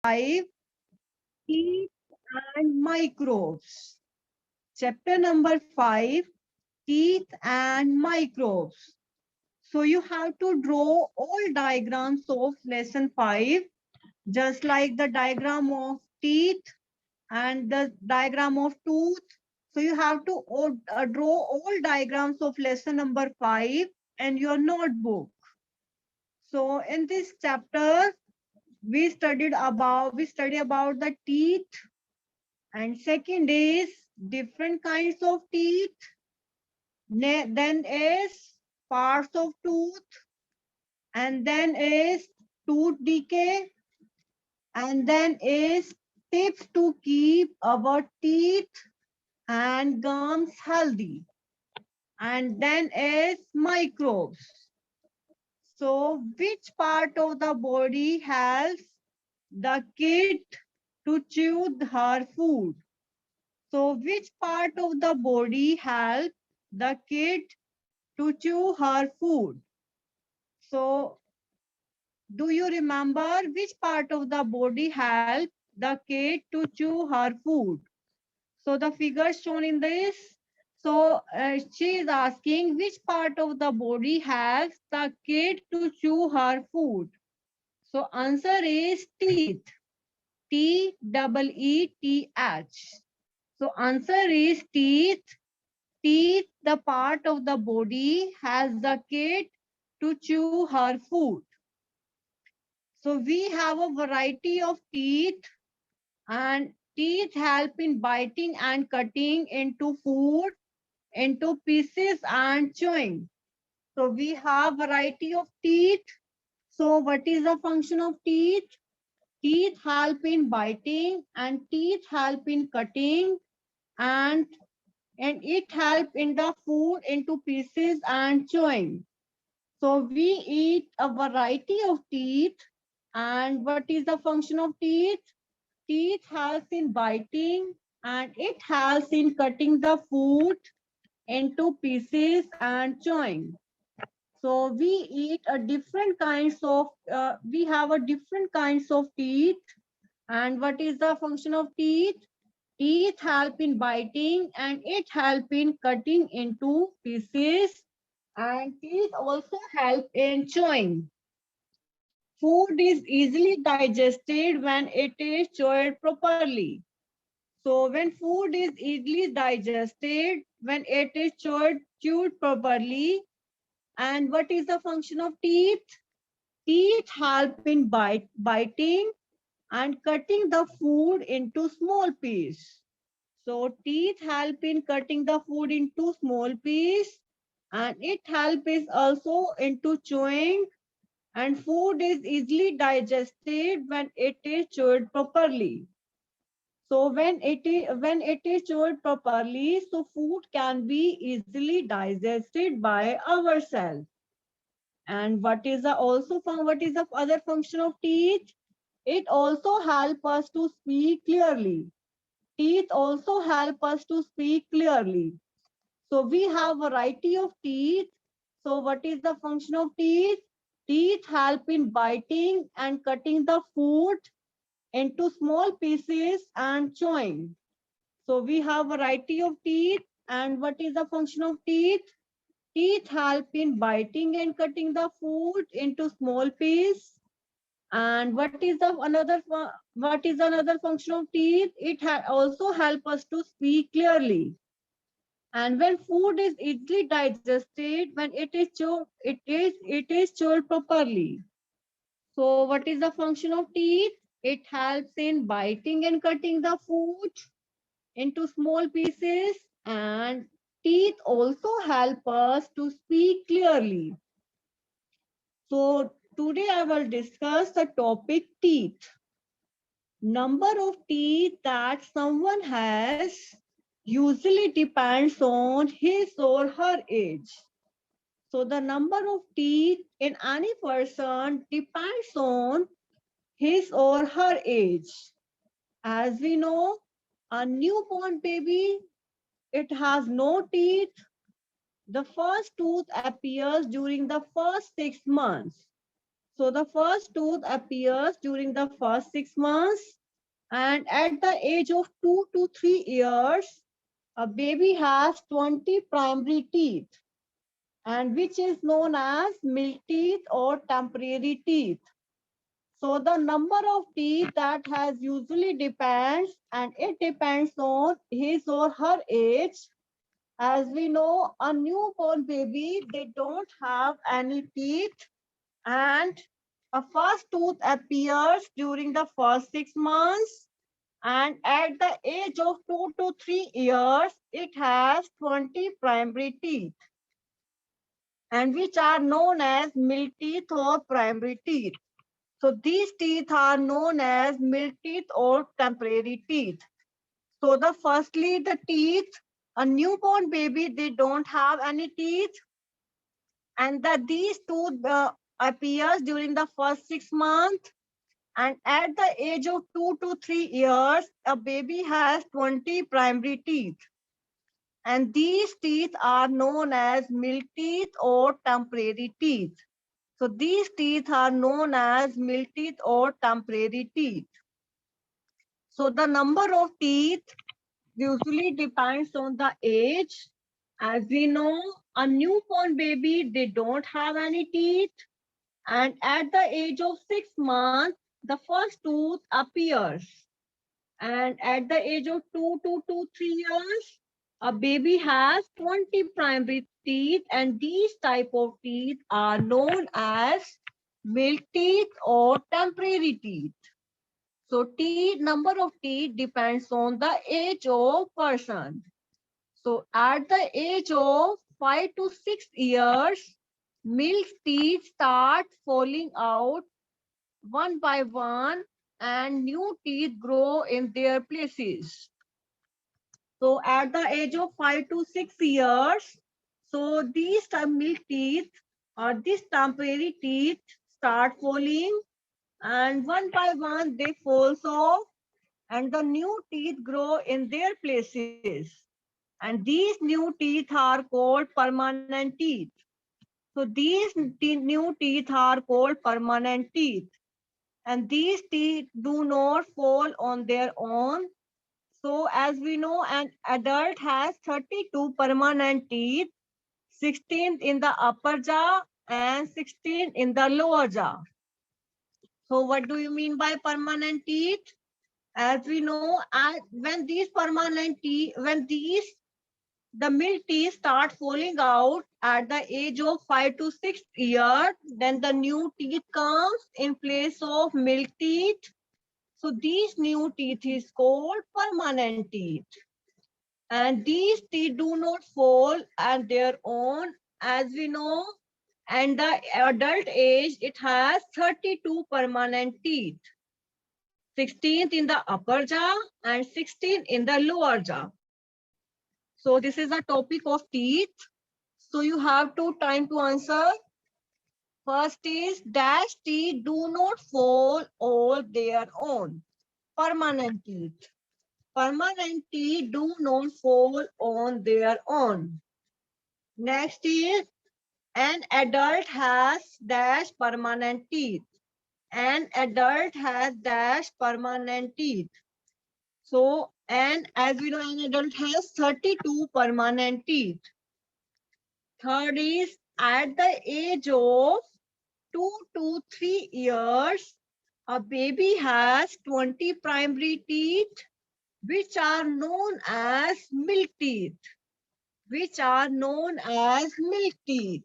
5, Teeth and Microbes. Chapter number 5, Teeth and Microbes. So you have to draw all diagrams of lesson 5, just like the diagram of teeth and the diagram of tooth. So you have to draw all diagrams of lesson number 5 in your notebook. So in this chapter, we study about the teeth, and second is different kinds of teeth. Then is parts of tooth, and then is tooth decay, and then is tips to keep our teeth and gums healthy, and then is microbes. So which part of the body helps the kid to chew her food? So which part of the body helps the kid to chew her food? So do you remember which part of the body helps the kid to chew her food? So the figures shown in this. So she is asking which part of the body helps the kid to chew her food. So answer is teeth. Teeth. So answer is teeth. Teeth, the part of the body, has the kid to chew her food. So we have a variety of teeth, and teeth help in biting and cutting into food, into pieces and chewing. So we have variety of teeth. So what is the function of teeth? Teeth help in biting and teeth help in cutting, and it help in the food into pieces and chewing. So we eat a variety of teeth. And what is the function of teeth? Teeth helps in biting and it helps in cutting the food into pieces and chewing. So we eat a we have a different kinds of teeth. And what is the function of teeth? Teeth help in biting and it help in cutting into pieces, and teeth also help in chewing. Food is easily digested when it is chewed properly. So when food is easily digested, when it is chewed properly, and what is the function of teeth? Teeth help in biting and cutting the food into small pieces. So teeth help in cutting the food into small pieces, and it helps also into chewing, and food is easily digested when it is chewed properly. So when it is chewed properly, so food can be easily digested by ourselves. And what is the other function of teeth? It also help us to speak clearly. Teeth also help us to speak clearly. So we have variety of teeth. So what is the function of teeth? Teeth help in biting and cutting the food into small pieces and chewing. So we have variety of teeth. And what is the function of teeth? Teeth help in biting and cutting the food into small pieces. And what is another function of teeth? It also help us to speak clearly. And when food is easily digested, when it is chewed properly. So what is the function of teeth? It helps in biting and cutting the food into small pieces, and teeth also help us to speak clearly. So today I will discuss the topic teeth. Number of teeth that someone has usually depends on his or her age. So the number of teeth in any person depends on his or her age. As we know, a newborn baby, it has no teeth. The first tooth appears during the first 6 months. So the first tooth appears during the first 6 months, and at the age of 2 to 3 years, a baby has 20 primary teeth, and which is known as milk teeth or temporary teeth. So the number of teeth that has usually depends, and it depends on his or her age. As we know, a newborn baby, they don't have any teeth, and a first tooth appears during the first 6 months, and at the age of 2 to 3 years, it has 20 primary teeth, and which are known as milk teeth or primary teeth. So these teeth are known as milk teeth or temporary teeth. So the firstly, the teeth, a newborn baby, they don't have any teeth, and that these tooth appears during the first 6 months, and at the age of 2 to 3 years, a baby has 20 primary teeth, and these teeth are known as milk teeth or temporary teeth. So these teeth are known as milk teeth or temporary teeth. So the number of teeth usually depends on the age. As we know, a newborn baby, they don't have any teeth. And at the age of 6 months, the first tooth appears. And at the age of 2 to 3 years, a baby has 20 primary teeth, and these type of teeth are known as milk teeth or temporary teeth. So teeth, number of teeth depends on the age of person. So at the age of 5 to 6 years, milk teeth start falling out one by one, and new teeth grow in their places. So at the age of 5 to 6 years, so these milk teeth or these temporary teeth start falling, and one by one they fall off, and the new teeth grow in their places. And these new teeth are called permanent teeth. So these new teeth are called permanent teeth. And these teeth do not fall on their own. So as we know, an adult has 32 permanent teeth, 16 in the upper jaw and 16 in the lower jaw. So what do you mean by permanent teeth? As we know, when these permanent teeth, the milk teeth start falling out at the age of 5 to 6 years, then the new teeth comes in place of milk teeth. So these new teeth is called permanent teeth. And these teeth do not fall on their own, as we know. And the adult age, it has 32 permanent teeth. 16th in the upper jaw and 16 in the lower jaw. So this is a topic of teeth. So you have two time to answer. First is dash teeth do not fall on their own. Permanent teeth. Permanent teeth do not fall on their own. Next is an adult has dash permanent teeth. An adult has dash permanent teeth. So, and as we know, an adult has 32 permanent teeth. Third is at the age of 2 to 3 years, a baby has 20 primary teeth, which are known as milk teeth. Which are known as milk teeth.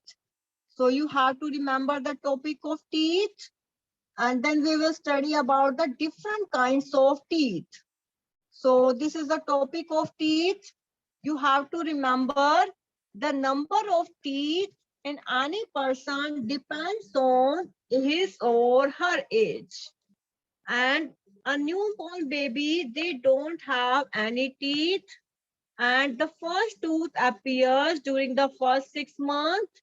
So you have to remember the topic of teeth, and then we will study about the different kinds of teeth. So this is the topic of teeth. You have to remember the number of teeth in any person depends on his or her age. And a newborn baby, they don't have any teeth, and the first tooth appears during the first 6 months,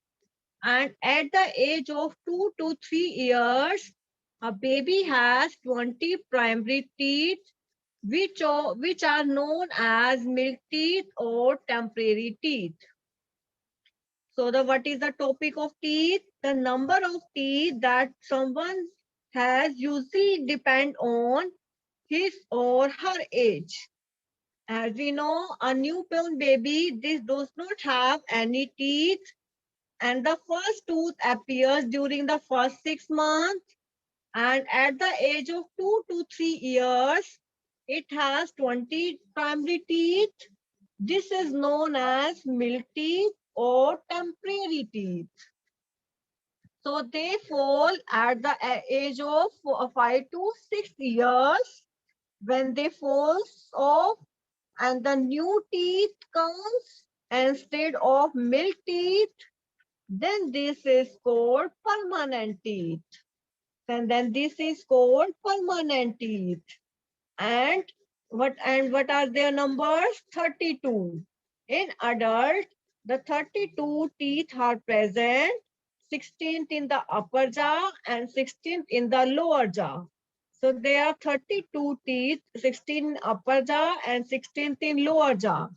and at the age of 2 to 3 years, a baby has 20 primary teeth, which are known as milk teeth or temporary teeth. So what is the topic of teeth? the number of teeth that someone has usually depend on his or her age. As we know, a newborn baby this does not have any teeth, and the first tooth appears during the first 6 months, and at the age of 2 to 3 years, it has 20 primary teeth. This is known as milk teeth or temporary teeth. So they fall at the age of 5 to 6 years. When they fall off and the new teeth comes instead of milk teeth, then this is called permanent teeth. And then this is called permanent teeth. And what are their numbers? 32. In adult, the 32 teeth are present, 16th in the upper jaw and 16th in the lower jaw. So there are 32 teeth, 16 in upper jaw and 16th in lower jaw.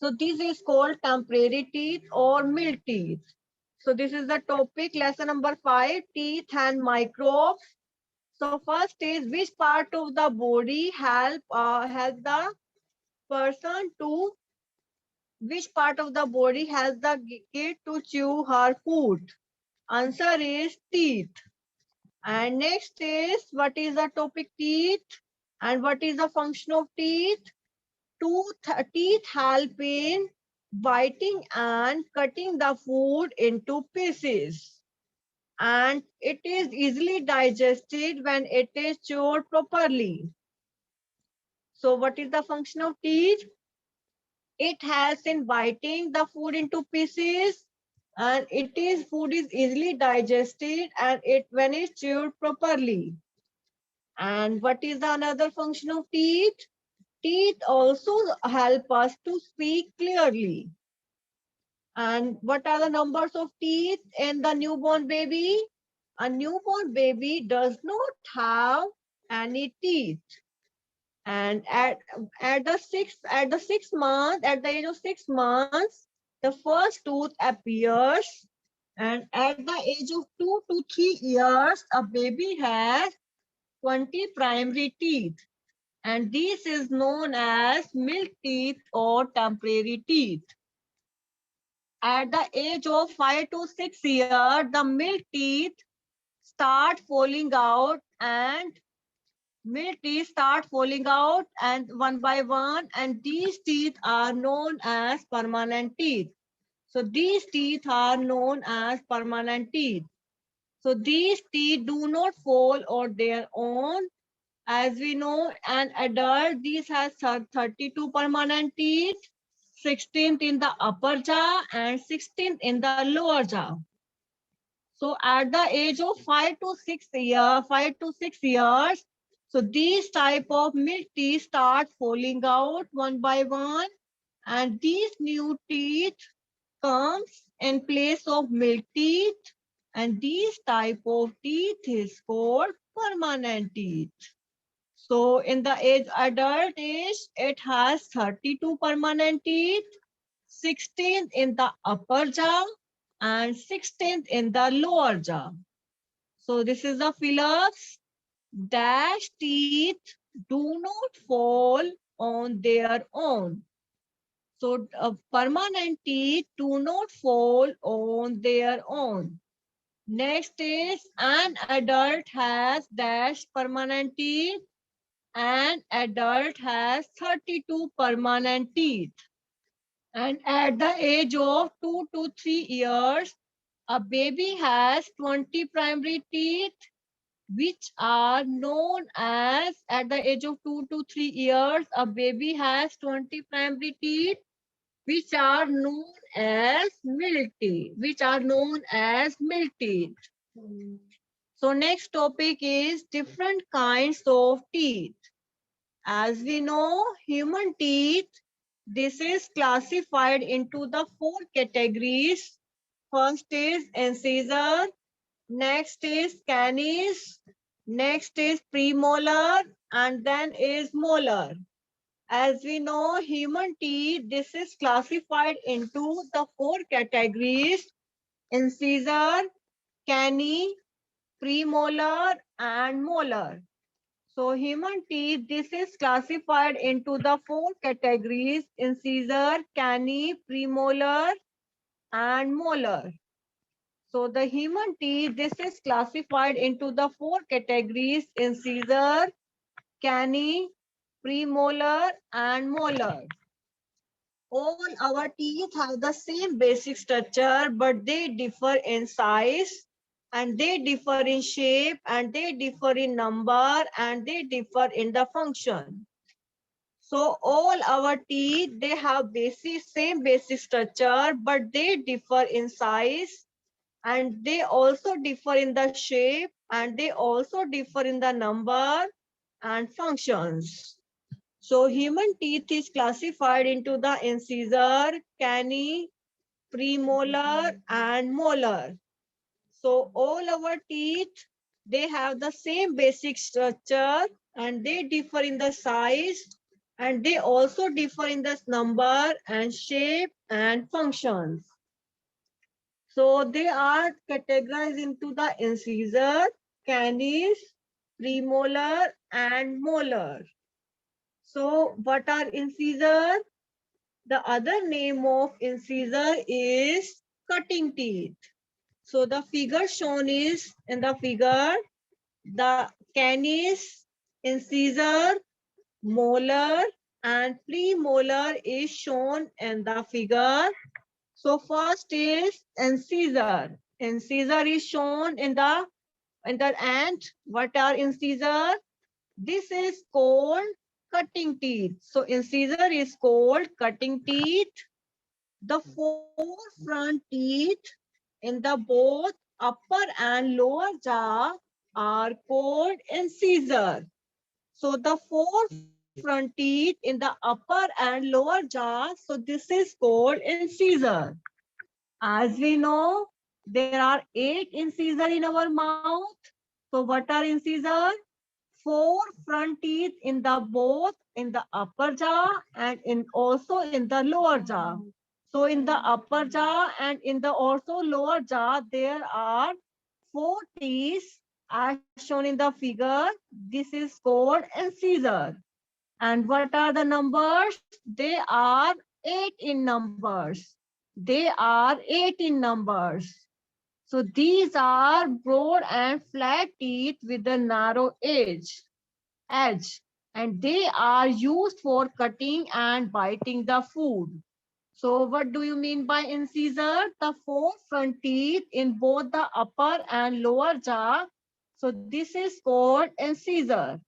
So this is called temporary teeth or milk teeth. So this is the topic, lesson number 5, teeth and microbes. So first is which part of the body help the person to which part of the body has the kid to chew her food? Answer is teeth. And next is what is the topic teeth and what is the function of teeth? Teeth help in biting and cutting the food into pieces, and it is easily digested when it is chewed properly. So what is the function of teeth? It helps in biting the food into pieces, and food is easily digested and it when it's chewed properly. And what is the another function of teeth? Teeth also help us to speak clearly. And what are the numbers of teeth in the newborn baby? A newborn baby does not have any teeth. And at the age of 6 months, the first tooth appears. And at the age of 2 to 3 years, a baby has 20 primary teeth. And this is known as milk teeth or temporary teeth. At the age of 5 to 6 years, the milk teeth start falling out and one by one, and these teeth are known as permanent teeth. So these teeth are known as permanent teeth. So these teeth do not fall on their own. As we know, an adult, these has 32 permanent teeth, 16th in the upper jaw and 16th in the lower jaw. So at the age of 5 to 6 years, so these type of milk teeth start falling out one by one, and these new teeth comes in place of milk teeth, and these type of teeth is called permanent teeth. So in the adult age, it has 32 permanent teeth, 16 in the upper jaw and 16th in the lower jaw. So this is the fillers. Dash teeth do not fall on their own. So permanent teeth do not fall on their own. Next is an adult has dash permanent teeth. An adult has 32 permanent teeth. And at the age of 2 to 3 years, a baby has 20 primary teeth, which are known as, at the age of 2 to 3 years, a baby has 20 primary teeth, which are known as milk teeth, So next topic is different kinds of teeth. As we know, human teeth, this is classified into the 4 categories. First is incisor, next is canis, next is premolar, and then is molar. As we know, human teeth, this is classified into the 4 categories. incisor, canine, premolar, and molar. So human teeth, this is classified into the four categories: incisor, canine, premolar, and molar. So the human teeth, this is classified into the four categories: incisor, canine, premolar, and molar. All our teeth have the same basic structure, but they differ in size, and they differ in shape, and they differ in number, and they differ in the function. So all our teeth, they have same basic structure, but they differ in size, and they also differ in the shape, and they also differ in the number and functions. So human teeth is classified into the incisor, canine, premolar, and molar. So all our teeth, they have the same basic structure, and they differ in the size, and they also differ in the number and shape and functions. So they are categorized into the incisor, canines, premolar, and molar. So what are incisor? The other name of incisor is cutting teeth. So the figure shown is in the figure, the canines, incisor, molar, and premolar is shown in the figure. So first is incisor. Incisor is shown in the end. What are incisor? This is called cutting teeth. So incisor is called cutting teeth. The four front teeth in the both upper and lower jaw are called incisor. So the four front teeth in the upper and lower jaw, so this is called incisor. As we know, there are 8 incisor in our mouth. So what are incisor? Four front teeth in the both in the upper jaw and in also in the lower jaw. So in the upper jaw and in the also lower jaw, there are 4 teeth as shown in the figure. This is called incisor. And what are the numbers? They are 8 in numbers. They are 8 in numbers. So these are broad and flat teeth with a narrow edge, and they are used for cutting and biting the food. So what do you mean by incisor? The four front teeth in both the upper and lower jaw. So this is called incisor.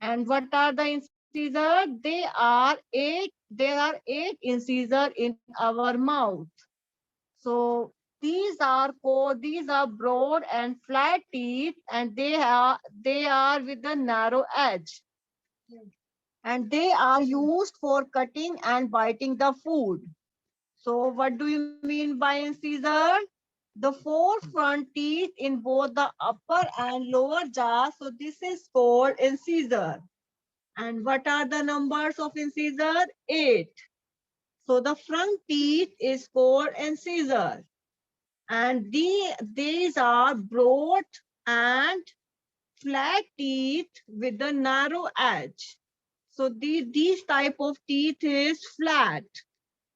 And what are the incisor? There are 8 incisor in our mouth. So these are broad and flat teeth, and they are with a narrow edge, and they are used for cutting and biting the food. So what do you mean by incisor? The four front teeth in both the upper and lower jaw. So this is called incisor. And what are the numbers of incisor? 8. So the front teeth is called incisor. And these are broad and flat teeth with a narrow edge. So these type of teeth is flat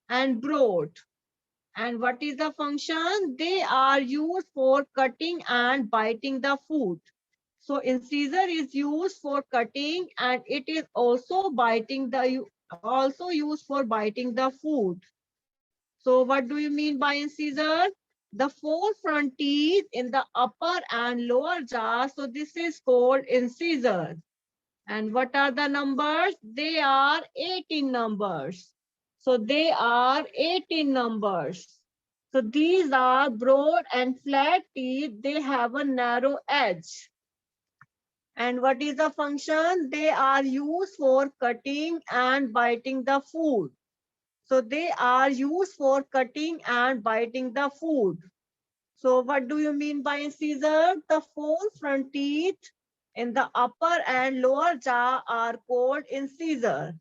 and broad. And what is the function? They are used for cutting and biting the food. So incisor is used for cutting, and it is also used for biting the food. So what do you mean by incisor? The four front teeth in the upper and lower jaw. So this is called incisor. And what are the numbers? They are 18 numbers. So they are 18 numbers. So these are broad and flat teeth. They have a narrow edge. And what is the function? They are used for cutting and biting the food. So they are used for cutting and biting the food. So what do you mean by incisor? The four front teeth in the upper and lower jaw are called incisor.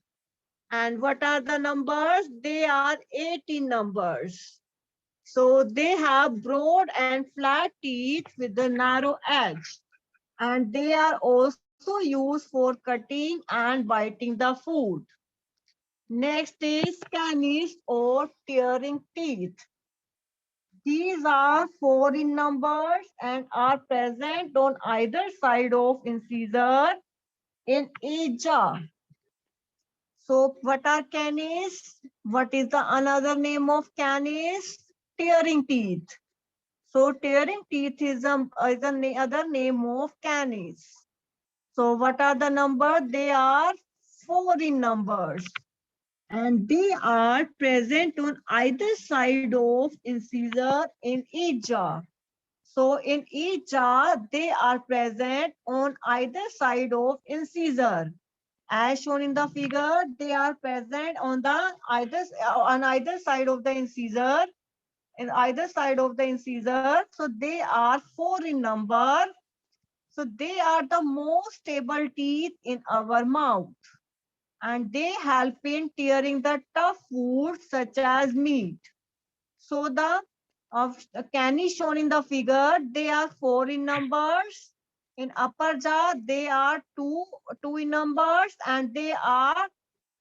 And what are the numbers? They are 18 numbers. So they have broad and flat teeth with a narrow edge. And they are also used for cutting and biting the food. Next is canines or tearing teeth. These are four in numbers and are present on either side of incisor in each jaw. So what are canis? What is the another name of canis? Tearing teeth. So tearing teeth is other name of canis. So what are the numbers? They are four in numbers. And they are present on either side of incisor in each jaw. So in each jaw, they are present on either side of incisor. As shown in the figure, they are present on either side of the incisor, in either side of the incisor. So they are four in number. So they are the most stable teeth in our mouth, and they help in tearing the tough food such as meat. So the canny shown in the figure, they are four in numbers. In upper jaw, they are two in numbers, and they are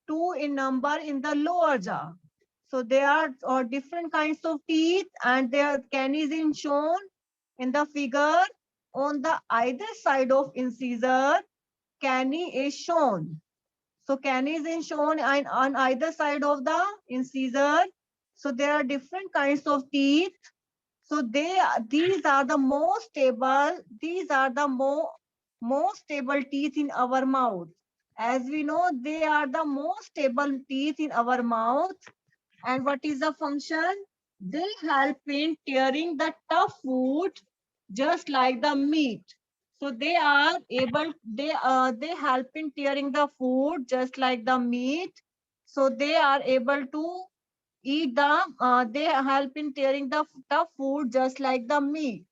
two in number in the lower jaw. So there are different kinds of teeth, and their canines is shown in the figure. On the either side of incisor, canny is shown. So canines is shown on either side of the incisor. So there are different kinds of teeth. So these are the most stable. These are the most stable teeth in our mouth. As we know, they are the most stable teeth in our mouth. And what is the function? They help in tearing the tough food, just like the meat. So they are able, they help in tearing the food just like the meat. So they are able to eat they help in tearing the tough food just like the meat.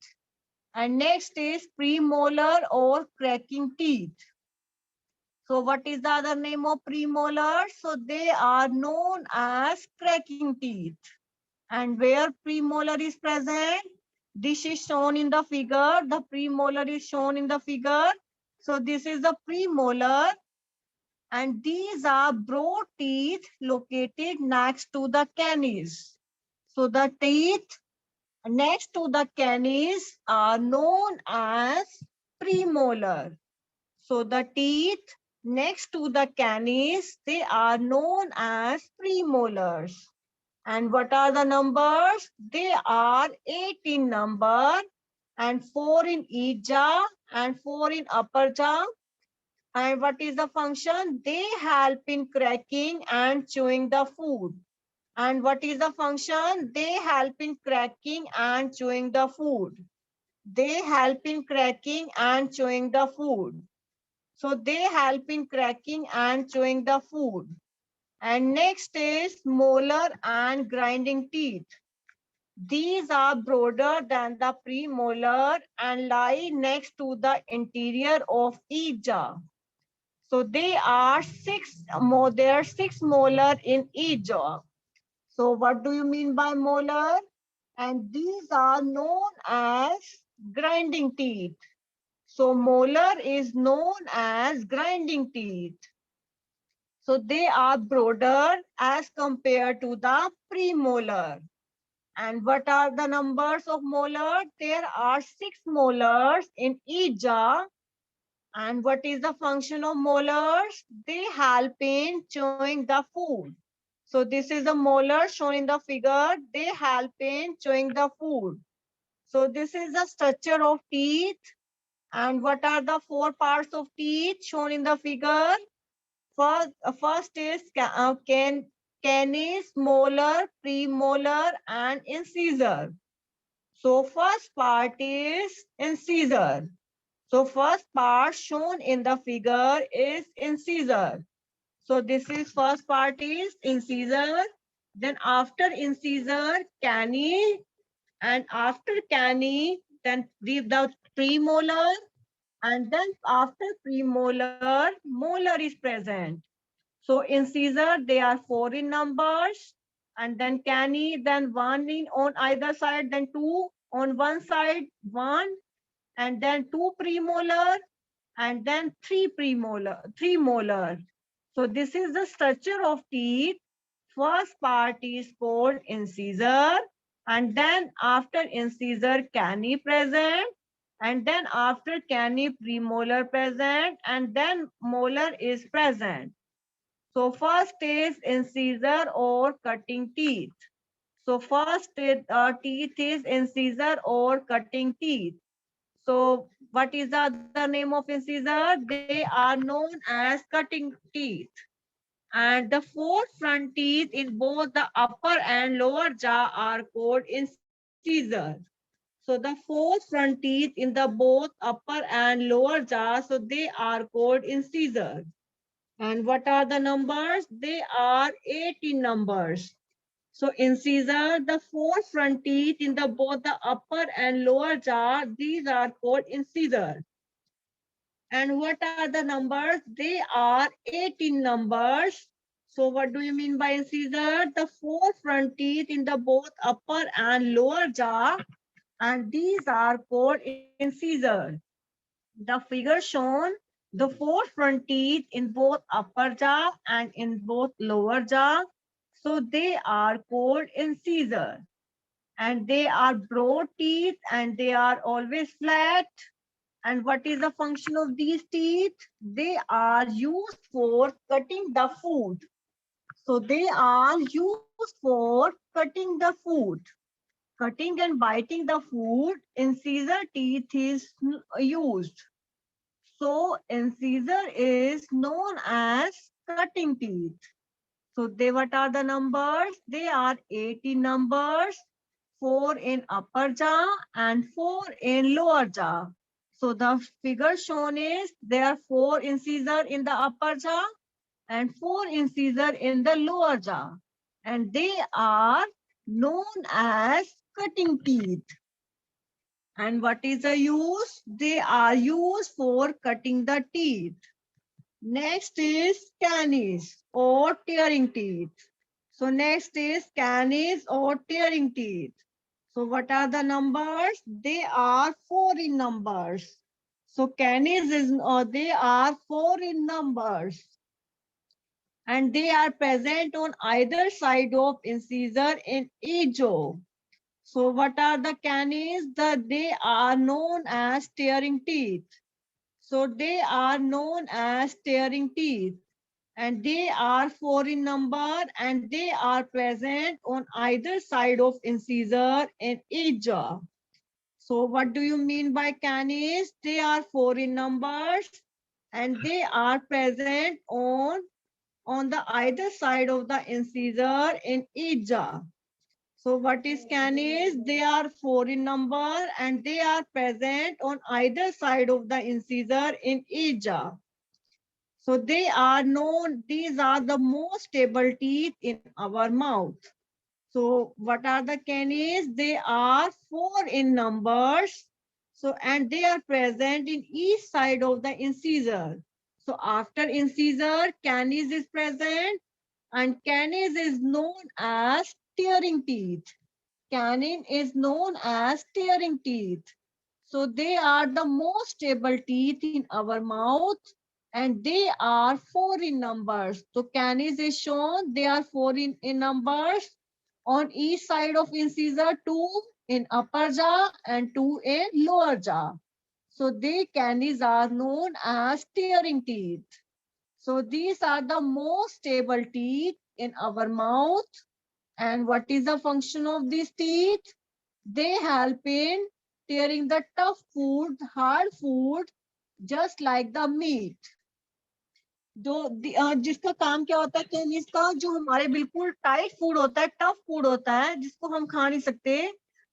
And next is premolar or cracking teeth. So what is the other name of premolars? So they are known as cracking teeth. And where premolar is present? This is shown in the figure. The premolar is shown in the figure. So this is the premolar, and these are broad teeth located next to the canines. So the teeth next to the canines are known as premolar. So the teeth next to the canines, they are known as premolars. And what are the numbers? They are 8 in number, and 4 in each jaw and 4 in upper jaw. And what is the function? They help in cracking and chewing the food. And what is the function? They help in cracking and chewing the food. They help in cracking and chewing the food. So they help in cracking and chewing the food. And next is molar and grinding teeth. These are broader than the premolar and lie next to the interior of each jaw. So there are six molar in each jaw. So what do you mean by molar? And these are known as grinding teeth. So molar is known as grinding teeth. So they are broader as compared to the premolar. And what are the numbers of molar? There are 6 molars in each jaw. And what is the function of molars? They help in chewing the food. So this is the molar shown in the figure. They help in chewing the food. So this is the structure of teeth. And what are the 4 parts of teeth shown in the figure? First is canis, molar, premolar, and incisor. So first part is incisor. So first part shown in the figure is incisor. So this is first part is incisor. Then after incisor, canny, and after canny, then the premolar, and then after premolar, molar is present. So incisor, they are 4 in numbers. and then canine, then one in on either side, then two on one side, one, and then two premolar, and then three molar. So this is the structure of teeth. First part is called incisor, and then after incisor canine present, and then after canine premolar present, and then molar is present. So first is incisor or cutting teeth. So first teeth is incisor or cutting teeth. So what is the other name of incisor? They are known as cutting teeth. And the four front teeth in both the upper and lower jaw are called incisor. So the four front teeth in the both upper and lower jaw, so they are called incisor. And what are the numbers? They are 18 numbers. So incisor, the four front teeth in the both the upper and lower jaw, these are called incisor. And what are the numbers? They are 18 numbers. So what do you mean by incisor? The four front teeth in the both upper and lower jaw, and these are called incisor. The figure shown, the four front teeth in both upper jaw and in both lower jaw, so they are called incisor. And they are broad teeth and they are always flat. And what is the function of these teeth? They are used for cutting the food. So they are used for cutting the food. Cutting and biting the food, incisor teeth is used. So incisor is known as cutting teeth. So they, what are the numbers? They are 80 numbers, 4 in upper jaw and 4 in lower jaw. So the figure shown is there are 4 incisor in the upper jaw and 4 incisor in the lower jaw. And they are known as cutting teeth. And what is the use? They are used for cutting the teeth. Next is canis or tearing teeth. So next is canis or tearing teeth. So what are the numbers? They are 4 in numbers. So canis is, they are 4 in numbers. And they are present on either side of incisor in each jaw. So what are the canis? They are known as tearing teeth. So they are known as tearing teeth. And they are 4 in number and they are present on either side of incisor in each jaw. So what do you mean by canis? They are 4 in numbers and they are present on the either side of the incisor in each jaw. So what is canis? They are 4 in number and they are present on either side of the incisor in each jaw. So they are known, these are the most stable teeth in our mouth. So what are the canis? They are 4 in numbers. So and they are present in each side of the incisor. So after incisor, canis is present and canis is known as tearing teeth. Canine is known as tearing teeth. So they are the most stable teeth in our mouth and they are 4 in numbers. So canis is shown, they are 4 in numbers. On each side of incisor, 2 in upper jaw and 2 in lower jaw. So they canis are known as tearing teeth. So these are the most stable teeth in our mouth. And what is the function of these teeth? They help in tearing the tough food, hard food, just like the meat. जिसका काम क्या होता है कैनिस का, जो हमारे बिल्कुल tight food होता है, टफ फूड होता है, जिसको हम खा नहीं सकते,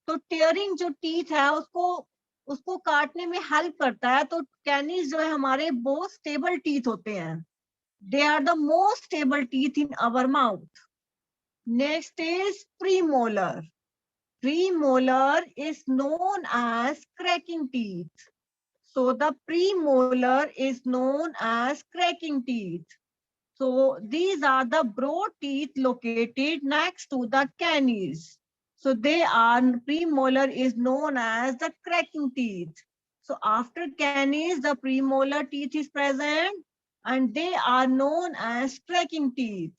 तो टेयरिंग जो टीथ है उसको उसको काटने में हेल्प करता है. तो कैनिस जो है हमारे बहुत स्टेबल टीथ होते हैं. They are the most stable teeth in our mouth. Next is premolar. Premolar is known as cracking teeth. So the premolar is known as cracking teeth. So these are the broad teeth located next to the canines. So they are, premolar is known as the cracking teeth. So after canines, the premolar teeth is present and they are known as cracking teeth.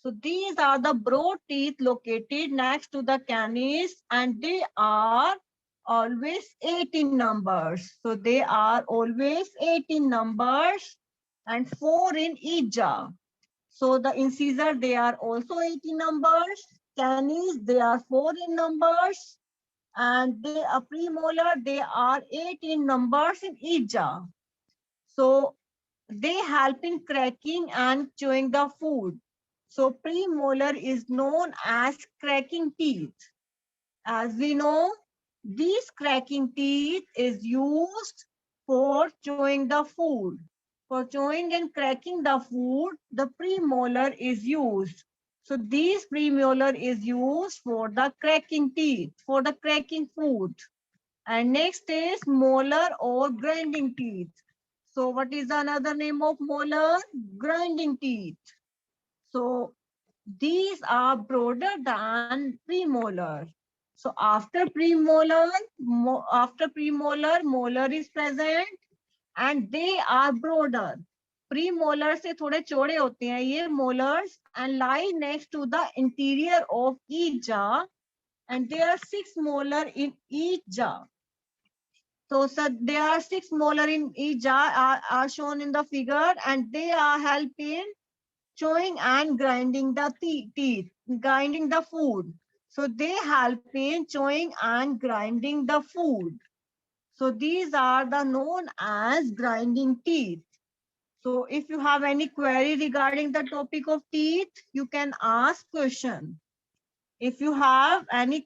So these are the broad teeth located next to the canines and they are always 18 numbers. So they are always 18 numbers and 4 in each jaw. So the incisor, they are also 18 numbers. Canines, they are 4 in numbers. And they are premolar, they are 18 numbers in each jaw. So they help in cracking and chewing the food. So premolar is known as cracking teeth. As we know, these cracking teeth is used for chewing the food. For chewing and cracking the food, the premolar is used. So these premolar is used for the cracking teeth, for the cracking food. And next is molar or grinding teeth. So what is another name of molar? Grinding teeth. So these are broader than premolar. So after premolar, molar is present and they are broader. Premolar से थोड़े चौड़े होते हैं ये molars and lie next to the interior of each jaw and there are 6 molar in each jaw. So there are 6 molar in each jaw are shown in the figure and they are helping chewing and grinding the teeth, grinding the food. So they help in chewing and grinding the food. So these are the known as grinding teeth. So if you have any query regarding the topic of teeth, you can ask question. If you have any